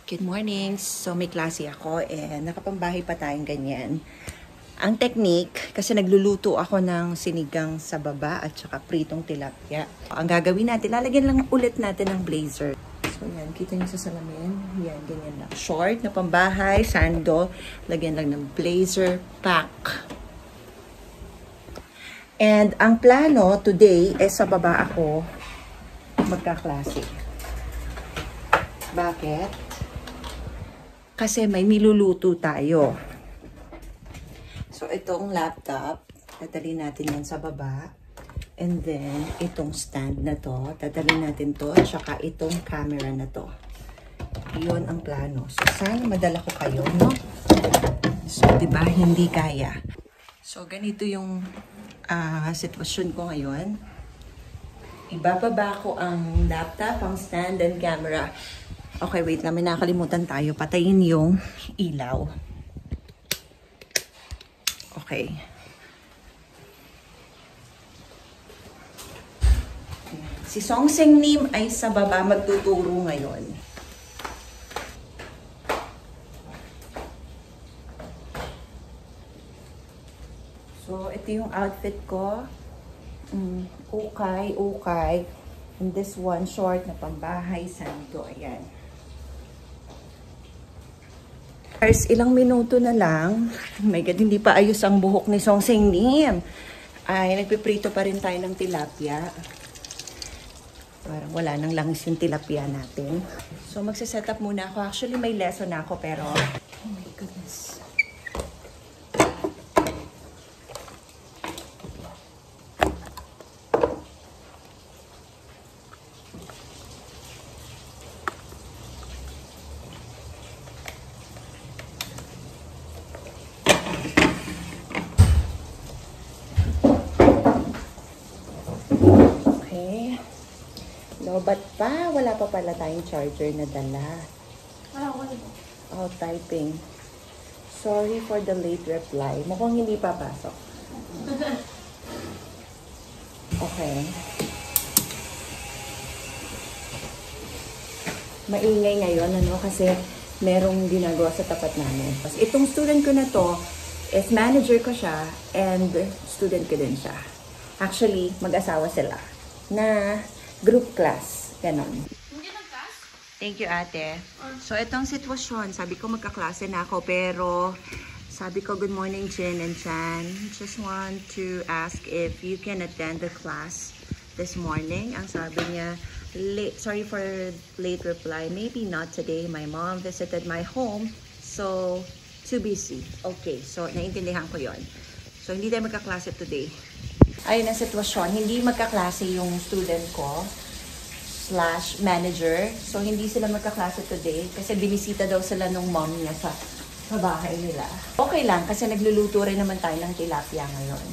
Good morning. So may klase ako and nakapambahay pa tayong ganyan. Ang technique, kasi nagluluto ako ng sinigang sa baba at saka pritong tilapia. Ang gagawin natin, lalagyan lang ulit natin ng blazer. So yan, kita nyo sa salamin. Yan, ganyan lang. Short na pambahay, sando. Lagyan lang ng blazer pack. And ang plano today ay sa baba ako magkaklase. Bakit? Kasi may niluluto tayo. So, itong laptop, dadalhin natin yan sa baba. And then, itong stand na to, dadalhin natin to. Tsaka itong camera na to. Yun ang plano. So, sana madala ko kayo, no? So, diba, hindi kaya. So, ganito yung sitwasyon ko ngayon. Ibababa ko ang laptop, ang stand, and camera. Okay, wait lang. May nakalimutan tayo. Patayin yung ilaw. Okay. Si Song Seng Nim ay sa baba magtuturo ngayon. So, ito yung outfit ko. Ukay. And this one, short na pambahay, sando. Ayan. Guys, ilang minuto na lang. Oh my God, hindi pa ayos ang buhok ni Song Seng Nim. Ay, nagpiprito pa rin tayo ng tilapia. Parang wala nang langis yung tilapia natin. So, magsiset up muna ako. Actually, may lesson na ako, pero... Oh my goodness. Lobat pa. Wala pa pala tayong charger na dala. Oh, typing. Sorry for the late reply. Mukhang hindi pa pasok. Okay. Maingay ngayon, ano? Kasi merong ginagawa sa tapat namin. Itong student ko na to, is manager ko siya and student ko din siya. Actually, mag-asawa sila. Na... group class. Ganon. Thank you, ate. So, itong sitwasyon, sabi ko magkaklase na ako, pero sabi ko, good morning, Jin and Chan. Just want to ask if you can attend the class this morning. Ang sabi niya, sorry for late reply. Maybe not today. My mom visited my home, so too busy. Okay, so naiintindihan ko yon. So, hindi tayo magkaklase today. Ayun ang sitwasyon. Hindi magkaklase yung student ko / manager. So, hindi sila magkaklase today kasi binisita daw sila nung mom niya sa bahay nila. Okay lang kasi nagluluto rin naman tayo ng tilapia ngayon.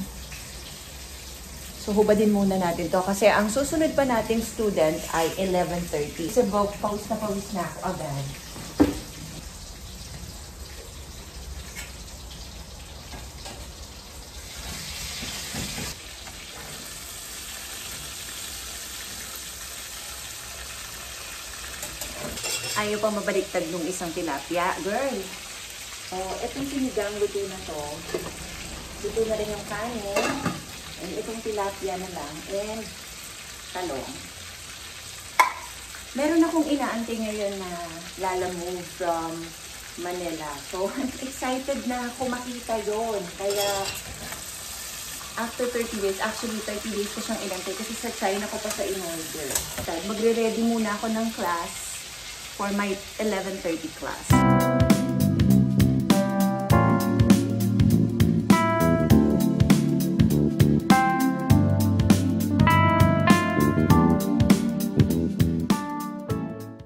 So, hubadin muna natin to kasi ang susunod pa nating student ay 11:30. Kasi pawis na ako agad. Ayaw pa mabaliktad nung isang tilapia. Girl! So, itong sinigang luto na to. Luto na rin yung kanin. And itong tilapia na lang. And talong. Meron akong inaantay ngayon na lalamove from Manila. So, I'm excited na ako makita yun. Kaya, after 30 days, actually 30 days ko siyang inantay kasi sa China ko pa sa in-order. Magre-ready muna ako ng class for my 11:30 class.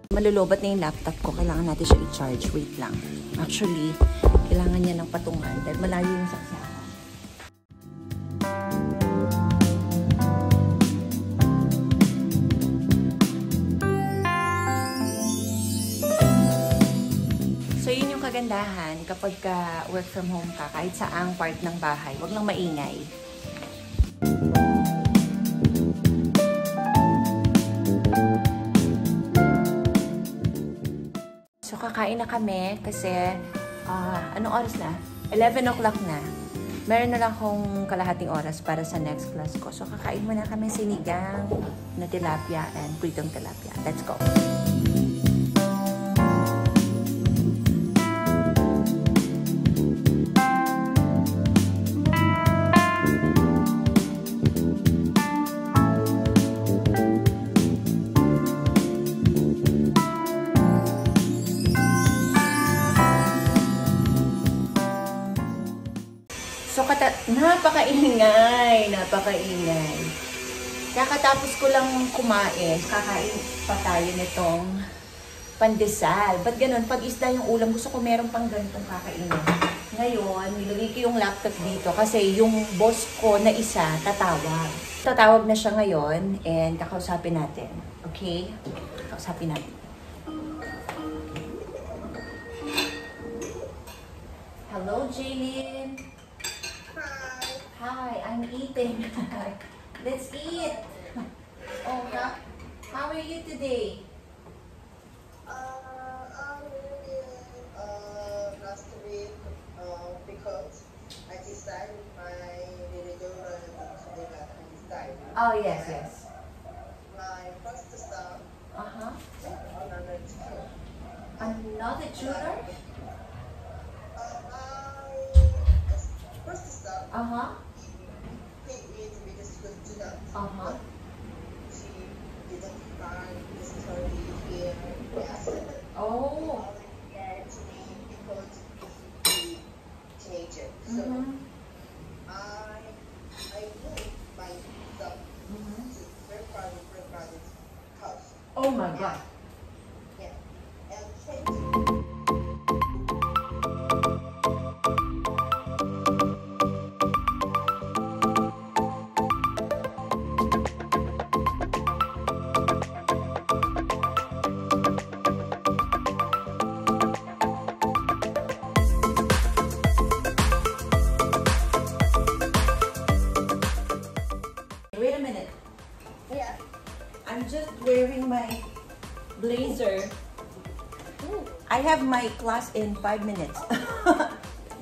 Malulobat na yung laptop ko. Kailangan natin siya i-charge. Wait lang. Actually, kailangan niya ng patungan dahil malayo yung saksakan. So, yun yung kagandahan kapag work from home ka, kahit saang part ng bahay, wag lang maingay. So, kakain na kami kasi, anong oras na? 11 o'clock na. Meron na lang akong kalahating oras para sa next class ko. So, kakain muna kami sinigang na tilapia and pritong tilapia. Let's go! So, napakaingay. Kakatapos ko lang kumain. Kakain pa tayo nitong pandesal. Ba't ganun? Pag isda yung ulam, gusto ko meron pang ganitong kakainin. Ngayon, nilagay ko yung laptop dito kasi yung boss ko na isa tatawag. Tatawag na siya ngayon and kakausapin natin. Okay? Kakausapin natin. Hello, Jaylin. Hi, I'm eating. Let's eat. Oh, how are you today? Last week, because I decided my religion today that I decided. Oh, yes, yes. My first son, another tutor. Another tutor? My first son, he is with a school student. She didn't find the story here. Yes. Oh. Actually, because he's a teenager. So I moved myself to grandfather's house. Oh my God. Yeah. And changed. Wait a minute. Yeah. I'm just wearing my blazer. I have my class in 5 minutes.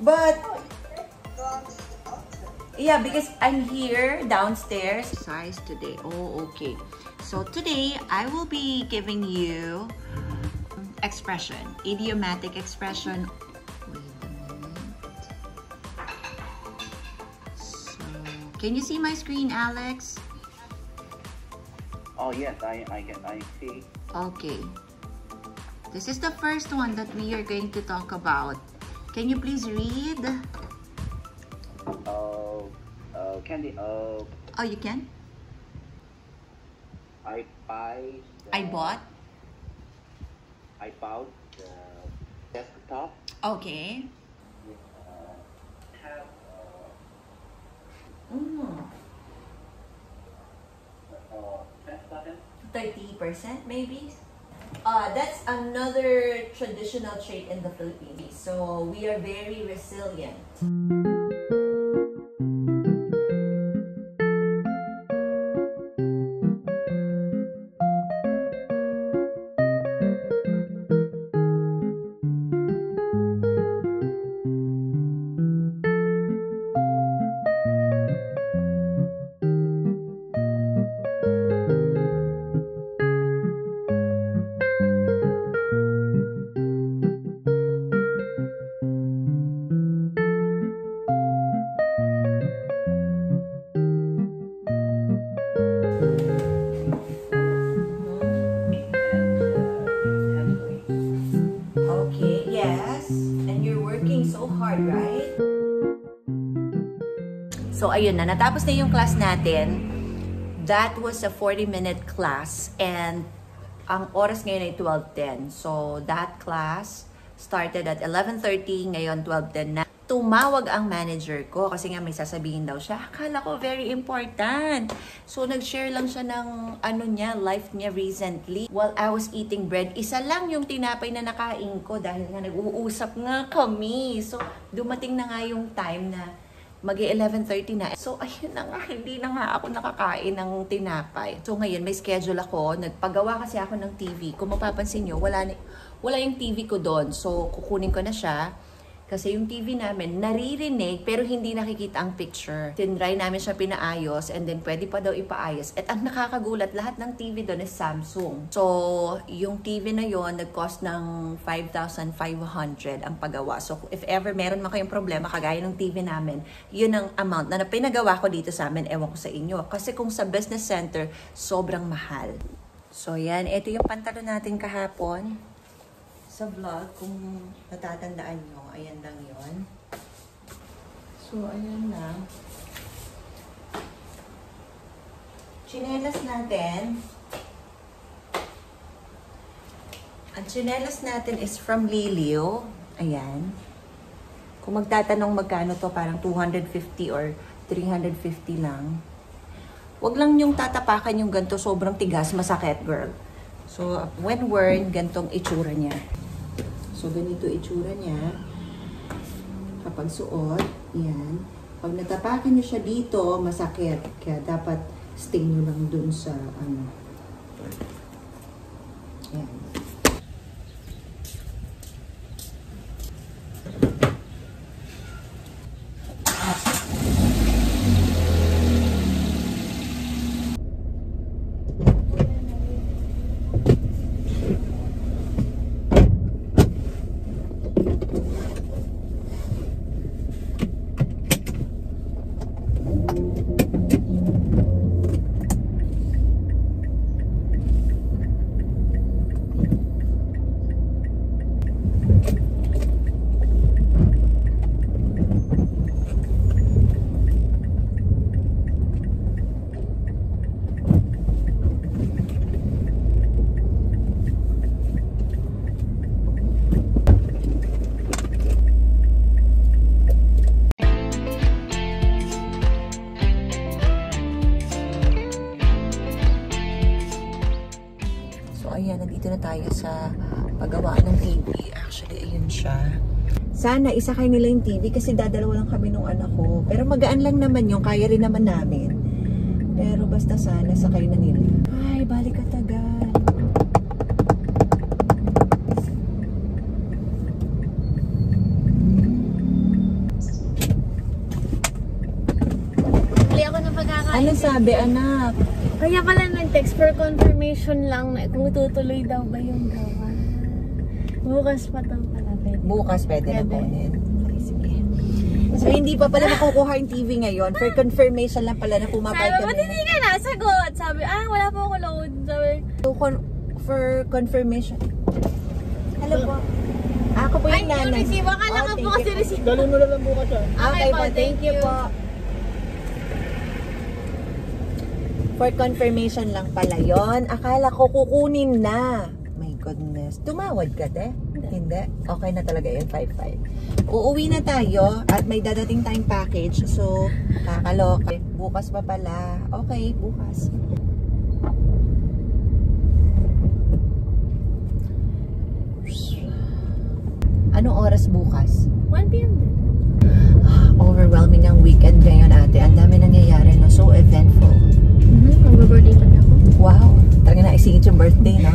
But yeah, because I'm here downstairs. Size today. Oh, okay. So today I will be giving you expression, idiomatic expression. Wait a minute. So, can you see my screen, Alex? Oh yes, I see. Okay. This is the first one that we are going to talk about. Can you please read? Candy. Oh, you can? I buy. I bought. I bought the desktop. Okay. Have 30% maybe? That's another traditional trait in the Philippines. So we are very resilient. Okay, yes. And you're working so hard, right? So, ayun na. Natapos na yung class natin. That was a 40-minute class. And ang oras ngayon ay 12:10. So, that class started at 11:30. Ngayon, 12:10 na. Tumawag ang manager ko kasi nga may sasabihin daw siya. Akala ko very important. So, nag-share lang siya ng life niya recently. While I was eating bread, isa lang yung tinapay na nakain ko dahil nga nag-uusap nga kami. So, dumating na nga yung time na mag-11:30 na. So, ayun na nga, hindi na nga ako nakakain ng tinapay. So, ngayon, may schedule ako. Nagpagawa kasi ako ng TV. Kung mapapansin nyo, wala wala yung TV ko doon. So, kukunin ko na siya. Kasi yung TV namin, naririnig, pero hindi nakikita ang picture. Tinry namin siya pinaayos, and then pwede pa daw ipaayos. At ang nakakagulat, lahat ng TV doon is Samsung. So, yung TV na yon nag-cost ng 5,500 ang paggawa. So, if ever meron man kayong problema, kagaya ng TV namin, yun ang amount na pinagawa ko dito sa amin, ewan ko sa inyo. Kasi kung sa business center, sobrang mahal. So, yan. Ito yung pantalon natin kahapon. Sa vlog, kung natatandaan nyo, ayan lang yon. So, ayan lang. Tsinelas natin. Ang tsinelas natin is from Lilio. Ayan. Kung magtatanong magkano to, parang 250 or 350 lang. Huwag lang yung tatapakan yung ganito, sobrang tigas, masakit, girl. So, when worn, gantong itsura niya. So, ganito itsura niya. Kapag suot, yan. Pag natapakan niyo siya dito, masakit. Kaya dapat stay nyo lang dun sa, ano. Yan. Ayan, nandito na tayo sa paggawa ng TV. Actually, ayun siya. Sana isakay nila yung TV kasi dadalawa lang kami nung anak ko. Pero magaan lang naman yung kaya rin naman namin. Pero basta sana sakay na nila. Ay, balik ka tagal. Hindi ako na pagkakain. Ano sabi, anak? Kaya pala nag-text for confirmation lang na kung tutuloy daw ba yung gawa. Bukas pa daw pala. Bukas pwede na kunin. Okay, sige. So, hindi pa pala nakukuha yung TV ngayon. For confirmation lang pala na pumapay Sabi, kami. ba't hindi ka nasagot? Sabi, wala po ako load. Sabi, So, for confirmation. Hello po. Ako po yung yung nanay. receive. Akala ka po kasi receive. Dalhin mo na lang bukas yan. Okay po, thank you po. For confirmation lang pala yon. Akala ko kukunin na. My goodness. Tumawad ka, te? Hindi. Okay na talaga yun, 5-5. Uuwi na tayo at may dadating tayong package. So, kakaloka. Bukas pa pala. Okay, bukas. Anong oras bukas? 1 p.m. din. Overwhelming ang weekend ngayon, ate. Ang dami nangyayari, no? So eventful. Mag-birthday pa na ako. Wow, talaga naisingit yung birthday, no?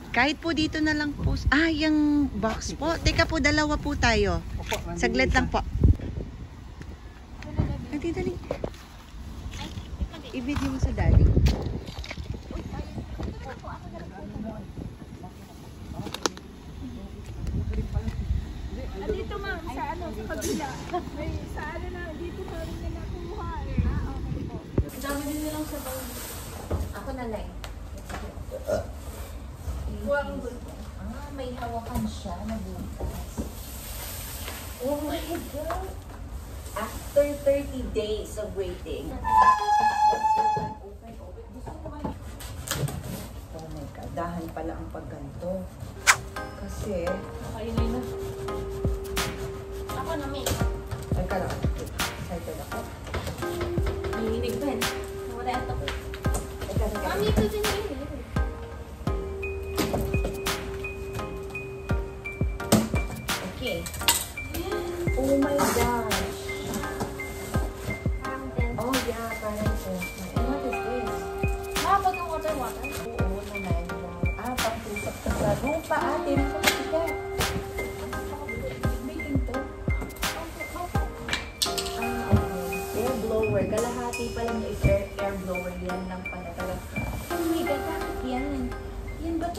Kahit po dito na lang po. Yung box po. Teka po, dalawa po tayo. Saglit lang po. Dali. I-video mo sa daddy. Dito ma'am, sa kabila. May sa na, dito sa rin na nakuha eh. Okay po. Dami din nilang sa bawang. Ako na lang. May hawakan siya na bukas. Oh my God! After 30 days of waiting. Open. Gusto mo kayo? Oh my God, dahan pala ang pagganto. Kasi, Nakainay na. Ako na, may. ay ka lang. Excited ako. Nanginig ba yun? Wala ito ko. Teka. Mami, ito din yun. Okay. Oh my gosh. Parang 10. Oh yeah, parang so. And what is this? Makapag ng water. Oo naman. Pang-tusap sa room. kalahati na sa tika. Baking to. Okay. Air blower. Kalahati pala niya is air blower. Yan lang pala talaga. Oh my God, bakit yan? Yan ba